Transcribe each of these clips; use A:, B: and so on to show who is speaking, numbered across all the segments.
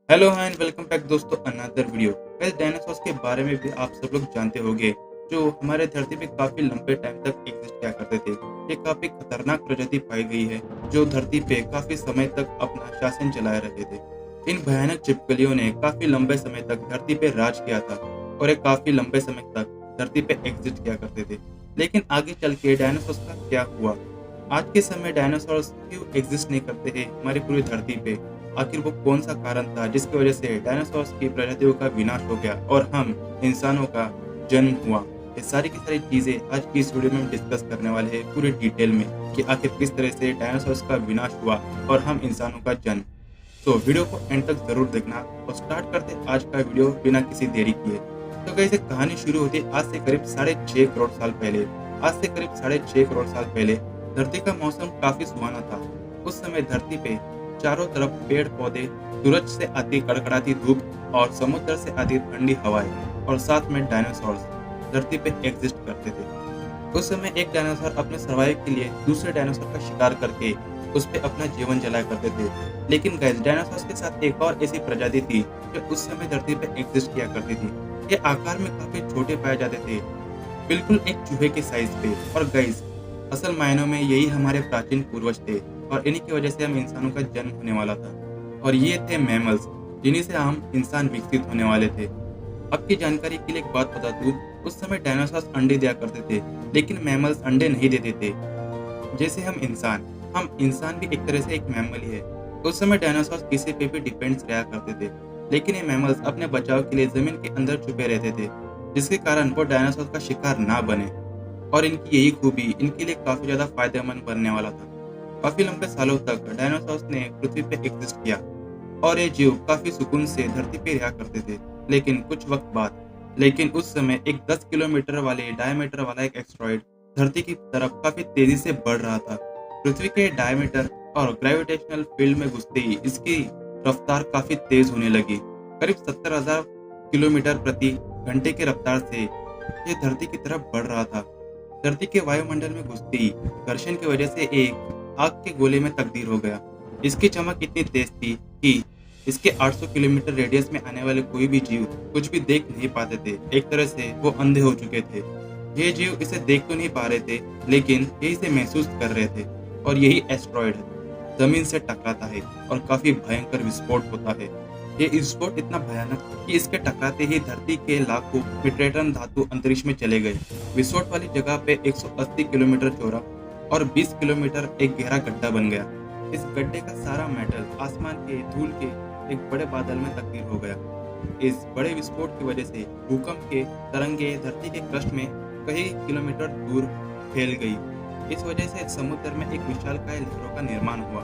A: Hello and welcome back दोस्तों another video. Guys dinosaurs के बारे में भी आप सब लोग जानते होंगे जो हमारे धरती पे काफी लंबे टाइम तक एग्जिस्ट किया करते थे। ये काफी खतरनाक प्रजाति पाई गई है जो धरती पे काफी समय तक अपना शासन चलाए रहे थे। इन भयानक छिपकलियों ने काफी लंबे समय तक धरती पे राज किया था और ये काफी लंबे समय तक धरती पे एग्जिस्ट किया करते थे। लेकिन आगे चल के डायनासोर्स का क्या हुआ? आज के समय डायनासोर्स क्यों एग्जिस्ट नहीं करते हैं हमारी पूरी धरती पे? आखिर वो कौन सा कारण था जिसकी वजह से डायनासोर्स की प्रजातियों का विनाश हो गया और हम इंसानों का जन्म हुआ? ये सारी की सारी चीजें आज की इस वीडियो में हम डिस्कस करने वाले हैं पूरे डिटेल में कि आखिर किस तरह से डायनासोर्स का विनाश हुआ और हम इंसानों का जन्म। तो वीडियो को एंड तक जरूर देखना और स्टार्ट करते आज का वीडियो बिना किसी देरी किए। तो कैसे कहानी शुरू होती है आज से करीब 6.5 करोड़ साल पहले। आज से करीब 6.5 करोड़ साल पहले धरती का मौसम काफी सुहाना था। उस समय धरती पे चारों तरफ पेड़ पौधे, सूरज से आती कड़कड़ाती धूप और समुद्र से आती ठंडी हवाएं और साथ में डायनासोर्स धरती पे एग्जिस्ट करते थे। उस समय एक डायनासोर अपने सर्वाइव के लिए दूसरे डायनासोर का शिकार करके उस पे अपना जीवन जलाया करते थे। लेकिन गाइस डायनासोर्स के साथ एक और ऐसी प्रजाति थी जो उस समय धरती पे एग्जिस्ट किया करती थी। ये आकार में काफी छोटे पाए जाते थे, बिल्कुल एक चूहे के साइज पे। और गाइस असल मायनों में यही हमारे प्राचीन पूर्वज थे और इन्हीं की वजह से हम इंसानों का जन्म होने वाला था। और ये थे मैमल्स जिन्हीं से हम इंसान विकसित होने वाले थे। आपकी जानकारी के लिए एक बात बता दूं, उस समय डायनासोर्स अंडे दिया करते थे लेकिन मैमल्स अंडे नहीं देते थे। जैसे हम इंसान भी एक तरह से एक मैमल ही है। उस समय डायनासोर्स किसी पे भी डिपेंड्स रहा करते थे लेकिन ये मैमल्स अपने बचाव के लिए जमीन के अंदर छुपे रहते थे जिसके कारण वो डायनासोर का शिकार ना बने। और इनकी यही खूबी इनके लिए काफी ज्यादा फायदेमंद बनने वाला था। काफी लंबे सालों तक डायनासोर्स ने पृथ्वी पे एग्जिस्ट किया और ये जीव काफी सुकून से धरती पे रहा करते थे। लेकिन उस समय एक 10 किलोमीटर वाले डायमीटर वाला एक एस्टेरॉइड धरती की तरफ काफी तेजी से बढ़ रहा था। पृथ्वी के डायमीटर और ग्रेविटेशनल फील्ड में घुसते ही इसकी रफ्तार काफी तेज होने लगी। करीब 70,000 किलोमीटर प्रति घंटे की रफ्तार से ये धरती की तरफ बढ़ रहा था। धरती के वायुमंडल में घुसते ही घर्षण की वजह से एक आग के गोले में तब्दील हो गया। इसकी चमक इतनी तेज थी कि इसके 800 किलोमीटर रेडियस में आने वाले कोई भी जीव कुछ भी देख नहीं पाते थे। एक तरह से वो अंधे हो चुके थे। ये जीव इसे देख तो नहीं पा रहे थे लेकिन ये इसे महसूस कर रहे थे। और यही एस्टेरॉइड जमीन से टकराता है और काफी भयंकर विस्फोट होता है। ये विस्फोट इतना भयानक कि इसके टकराते ही धरती के लाखों मीट्रिक टन धातु अंतरिक्ष में चले गए। विस्फोट वाली जगह पे 180 किलोमीटर चौड़ा और 20 किलोमीटर एक गहरा गड्ढा बन गया। इस गड्ढे का सारा मेटल आसमान के धूल के एक बड़े बादल में तब्दील हो गया। इस बड़े विस्फोट की वजह से भूकंप के तरंगे धरती के क्रस्ट में कई किलोमीटर दूर फैल गई। इस वजह से समुद्र में एक विशालकाय लहरों का निर्माण हुआ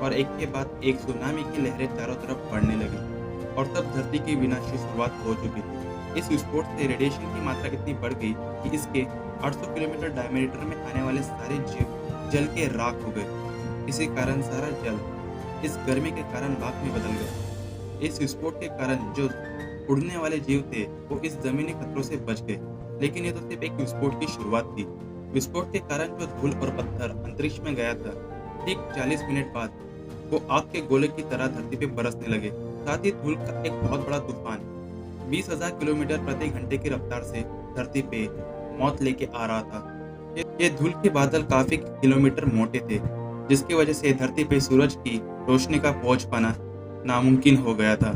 A: और एक के बाद एक सुनामी की लहरें चारों तरफ बढ़ने लगी। और तब धरती की विनाश की शुरुआत हो चुकी थी। इस विस्फोट से रेडिएशन की मात्रा इतनी बढ़ गई कि इसके 800 किलोमीटर डायमीटर में आने वाले सारे जीव जल के राख हो गए। इसी कारण सारा जल इस गर्मी के कारण राख में बदल गया। इस विस्फोट के कारण जो उड़ने वाले जीव थे वो इस जमीनी खतरों से बच गए। लेकिन ये तो सिर्फ एक विस्फोट की शुरुआत थी। विस्फोट के कारण जो धूल और पत्थर अंतरिक्ष में गया था, ठीक 40 मिनट बाद वो आग के गोले की तरह धरती पे बरसने लगे। साथ ही धूल का एक बहुत बड़ा तूफान 20,000 किलोमीटर प्रति घंटे की रफ्तार से धरती पे मौत लेके आ रहा था। ये धूल के बादल काफी किलोमीटर मोटे थे जिसकी वजह से धरती पे सूरज की रोशनी का पहुंच पाना नामुमकिन हो गया था।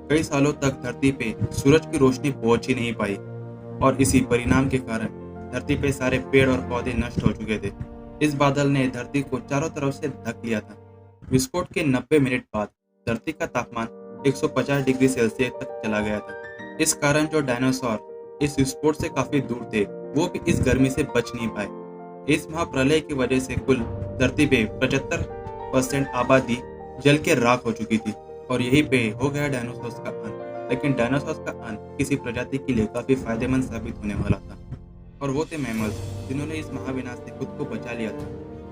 A: कई सालों तक धरती पे सूरज की रोशनी पहुंच ही नहीं पाई और इसी परिणाम के कारण धरती पे सारे पेड़ और पौधे नष्ट हो चुके थे। इस बादल ने धरती को चारों तरफ से ढक लिया था। विस्फोट के 90 मिनट बाद धरती का तापमान 150 डिग्री सेल्सियस तक चला गया था। इस कारण जो डायनासोर इस विस्फोट से काफी दूर थे वो भी इस गर्मी से बच नहीं पाए। इस महाप्रलय की वजह से कुल धरती पे 75% आबादी जल के राख हो चुकी थी और यहीं पे हो गया डायनासोर्स का अंत। लेकिन डायनासोर्स का अंत किसी प्रजाति के लिए काफी फायदेमंद साबित होने वाला था और वो थे मैमल्स जिन्होंने इस महाविनाश से खुद को बचा लिया था।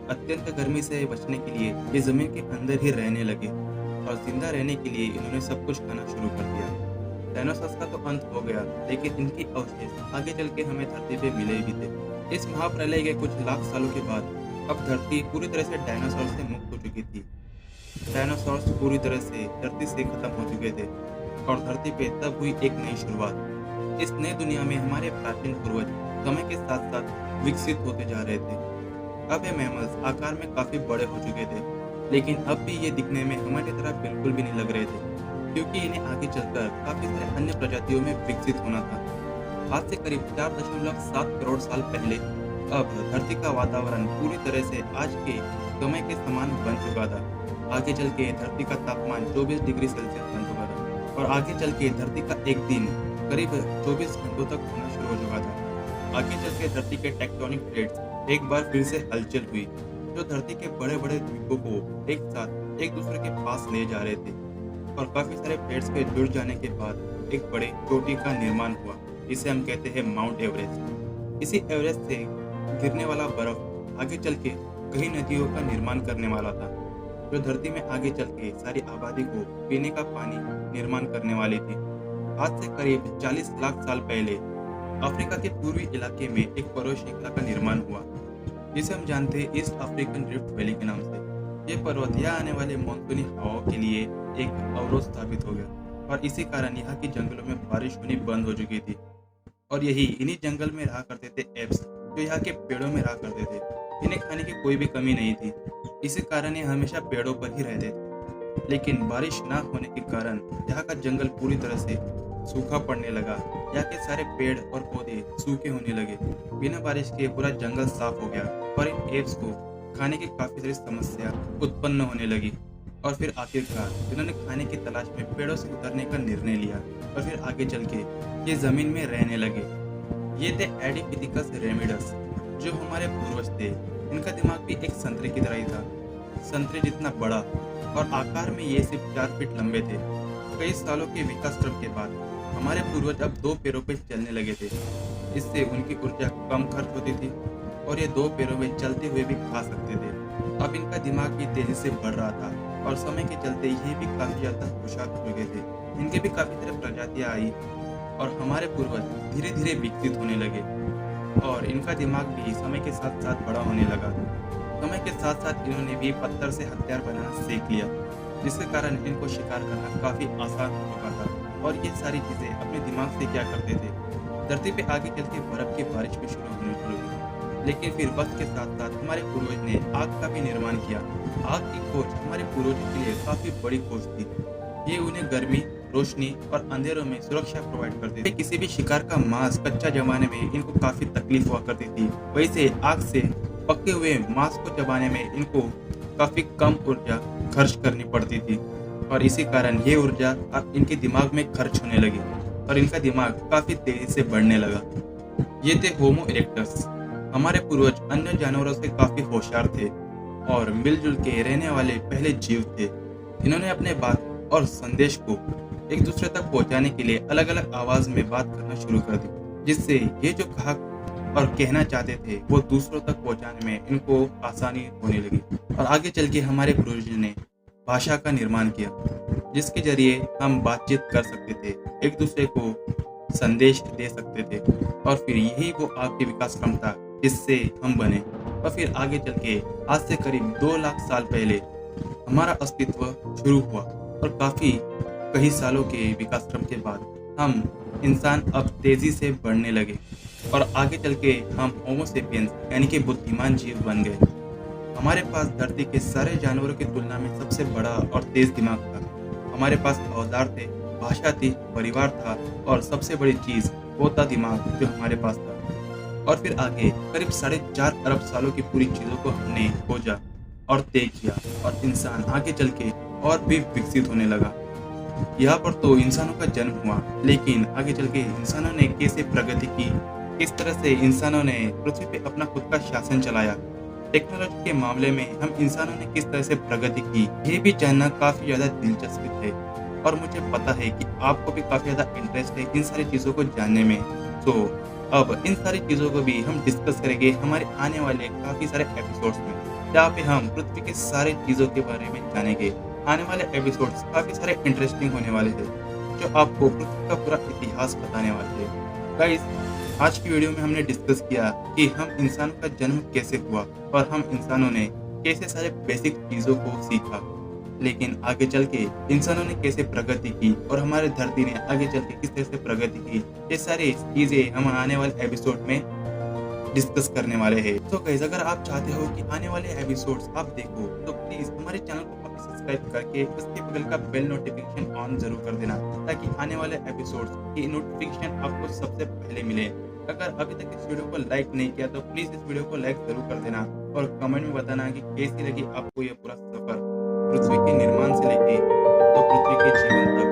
A: अत्यंत गर्मी से बचने के लिए ये जमीन के अंदर ही रहने लगे और जिंदा रहने के लिए इन्होंने सब कुछ खाना शुरू कर दिया। डायनासोर्स का तो अंत हो गया लेकिन इनकी अवशेष आगे चल के हमें धरती पे मिले भी थे। इस महाप्रलय के कुछ लाख सालों के बाद अब धरती पूरी तरह से डायनासोर से मुक्त हो चुकी थी डायनासोर्स पूरी तरह से धरती से खत्म हो चुके थे और धरती पे तब हुई एक नई शुरुआत। इस नई दुनिया में हमारे प्राचीन पूर्वज समय के साथ साथ विकसित होते जा रहे थे। अब ये मैमल्स आकार में काफी बड़े हो चुके थे, लेकिन अब भी ये दिखने में हमारी तरह बिल्कुल भी नहीं लग रहे थे, क्योंकि इन्हें आगे चलकर काफी सारे अन्य प्रजातियों में विकसित होना था। आज से करीब 4.7 करोड़ साल पहले अब धरती का वातावरण पूरी तरह से आज के समय के समान बन चुका था। आगे चल के धरती का तापमान 24 डिग्री सेल्सियस बन चुका था और आगे चल के धरती का एक दिन करीब 24 घंटों तक होना शुरू हो चुका था। आगे चल के धरती के टेक्टोनिक प्लेट्स एक बार फिर से हलचल हुई, जो धरती के बड़े बड़े द्वीपों को एक साथ एक दूसरे के पास ले जा रहे थे और काफी सारे प्लेट्स के जुड़ जाने के बाद एक बड़े चोटी का निर्माण हुआ, जिसे हम कहते हैं माउंट एवरेस्ट। इसी एवरेस्ट से गिरने वाला बर्फ आगे चल के कई नदियों का निर्माण करने वाला था, जो धरती में आगे चल के सारी आबादी को पीने का पानी निर्माण करने वाली थी। आज से करीब 40 लाख साल पहले अफ्रीका के पूर्वी इलाके में एक पर्वत श्रृंखला का निर्माण हुआ, जिसे हम जानते हैं ईस्ट अफ्रीकन रिफ्ट वैली के नाम से। ये पर्वत यहाँ आने वाले मानसूनी हवाओं के लिए एक अवरोध साबित हो गया और इसी कारण यहाँ के जंगलों में बारिश होनी बंद हो चुकी थी। और यही इन्हीं जंगल में रहा करते थे एप्स, जो यहाँ के पेड़ों में रहा करते थे। इन्हें खाने की कोई भी कमी नहीं थी, इसी कारण ये हमेशा पेड़ों पर ही रहते थे। लेकिन बारिश ना होने के कारण यहाँ का जंगल पूरी तरह से सूखा पड़ने लगा। यहाँ के सारे पेड़ और पौधे सूखे होने लगे। बिना बारिश के पूरा जंगल साफ हो गया और इन एप्स को खाने की काफी सारी समस्या उत्पन्न होने लगी। और फिर आखिरकार इन्होंने खाने की तलाश में पेड़ों से उतरने का निर्णय लिया और फिर आगे चल के ये जमीन में रहने लगे। ये थे एडिपिथिकस रेमिडस, जो हमारे पूर्वज थे। इनका दिमाग भी एक संतरे की तरह ही था, संतरे जितना बड़ा, और आकार में ये सिर्फ 4 फीट लंबे थे। कई सालों के विकास क्रम के बाद हमारे पूर्वज अब 2 पैरों पर चलने लगे थे। इससे उनकी ऊर्जा कम खर्च होती थी और ये 2 पैरों में चलते हुए भी खा सकते थे। अब इनका दिमाग भी तेजी से बढ़ रहा था और समय के चलते ये भी काफी ज्यादा होशियार हो चुके थे। इनके भी काफी सारी प्रजातियां आई और हमारे पूर्वज धीरे धीरे विकसित होने लगे और इनका दिमाग भी समय के साथ साथ बड़ा होने लगा। समय के साथ साथ इन्होंने भी पत्थर से हथियार बनाना सीख लिया, जिसके कारण इनको शिकार करना काफी आसान हो चुका था। और ये सारी चीजें अपने दिमाग से क्या करते थे, धरती पे आगे चल के बर्फ की बारिश भी शुरू होने लगी। लेकिन फिर वक्त के साथ साथ हमारे पूर्वज ने आग का भी निर्माण किया। आग की खोज हमारे पूर्वजों के लिए काफी बड़ी खोज थी। ये उन्हें गर्मी, रोशनी और अंधेरों में सुरक्षा प्रोवाइड करती थी। किसी भी शिकार का मांस कच्चा जमाने में इनको काफी तकलीफ हुआ करती थी, वैसे आग से पके हुए मांस को चबाने में इनको काफी कम ऊर्जा खर्च करनी पड़ती थी और इसी कारण ये ऊर्जा अब इनके दिमाग में खर्च होने लगी और इनका दिमाग काफी तेजी से बढ़ने लगा। ये थे होमो इरेक्टस। हमारे पूर्वज अन्य जानवरों से काफी होशियार थे और मिलजुल के रहने वाले पहले जीव थे। इन्होंने अपने बात और संदेश को एक दूसरे तक पहुंचाने के लिए अलग अलग आवाज में बात करना शुरू कर दी, जिससे ये जो कहा और कहना चाहते थे वो दूसरों तक पहुंचाने में इनको आसानी होने लगी। और आगे चल के हमारे पूर्वजों ने भाषा का निर्माण किया, जिसके जरिए हम बातचीत कर सकते थे, एक दूसरे को संदेश दे सकते थे। और फिर यही वो आपके विकास क्रम था जिससे हम बने। और फिर आगे चल के आज से करीब 2 लाख साल पहले हमारा अस्तित्व शुरू हुआ और काफी कई सालों के विकास क्रम के बाद हम इंसान अब तेजी से बढ़ने लगे और आगे चल के हम होमो सेपियंस यानी कि बुद्धिमान जीव बन गए। हमारे पास धरती के सारे जानवरों की तुलना में सबसे बड़ा और तेज दिमाग था। हमारे पास औजार थे, भाषा थी, परिवार था और सबसे बड़ी चीज वो था दिमाग जो हमारे पास था। और फिर आगे करीब 4.5 अरब सालों की पूरी चीजों को हमने खोजा और तय किया और इंसान आगे चल के और भी विकसित होने लगा। यहाँ पर तो इंसानों का जन्म हुआ, लेकिन आगे चल के इंसानों ने कैसे प्रगति की, किस तरह से इंसानों ने पृथ्वी पे अपना खुद का शासन चलाया, टेक्नोलॉजी के मामले में हम इंसानों ने किस तरह से प्रगति की, ये भी जानना काफी ज्यादा दिलचस्प है। और मुझे पता है कि आपको भी काफी ज्यादा इंटरेस्ट है इन सारी चीजों को जानने में। तो अब इन सारी चीजों को भी हम डिस्कस करेंगे हमारे आने वाले काफी सारे एपिसोड्स में, जहाँ पे हम पृथ्वी के सारे चीजों के बारे में जानेंगे। आने वाले एपिसोड्स काफी सारे इंटरेस्टिंग होने वाले हैं, जो आपको पृथ्वी का पूरा इतिहास बताने वाले हैं। गाइस, आज की वीडियो में हमने डिस्कस किया कि हम इंसान का जन्म कैसे हुआ और हम इंसानों ने कैसे सारे बेसिक चीजों को सीखा। लेकिन आगे चल के इंसानों ने कैसे प्रगति की और हमारे धरती ने आगे चल के किस तरह से प्रगति की, ये सारी चीजें हम आने वाले एपिसोड में डिस्कस करने वाले हैं। तो गाइस, अगर आप चाहते हो कि आने वाले एपिसोड्स आप देखो तो प्लीज हमारे चैनल को आप सब्सक्राइब करके उसके बगल का बेल नोटिफिकेशन ऑन जरूर कर देना, ताकि आने वाले एपिसोड्स की नोटिफिकेशन आपको सबसे पहले मिले। अगर अभी तक इस वीडियो को लाइक नहीं किया तो प्लीज इस वीडियो को लाइक जरूर कर देना और कमेंट में बताना कि कैसी लगी आपको ये पूरा सफर पृथ्वी के निर्माण से लेके तो पृथ्वी के जीवन तक।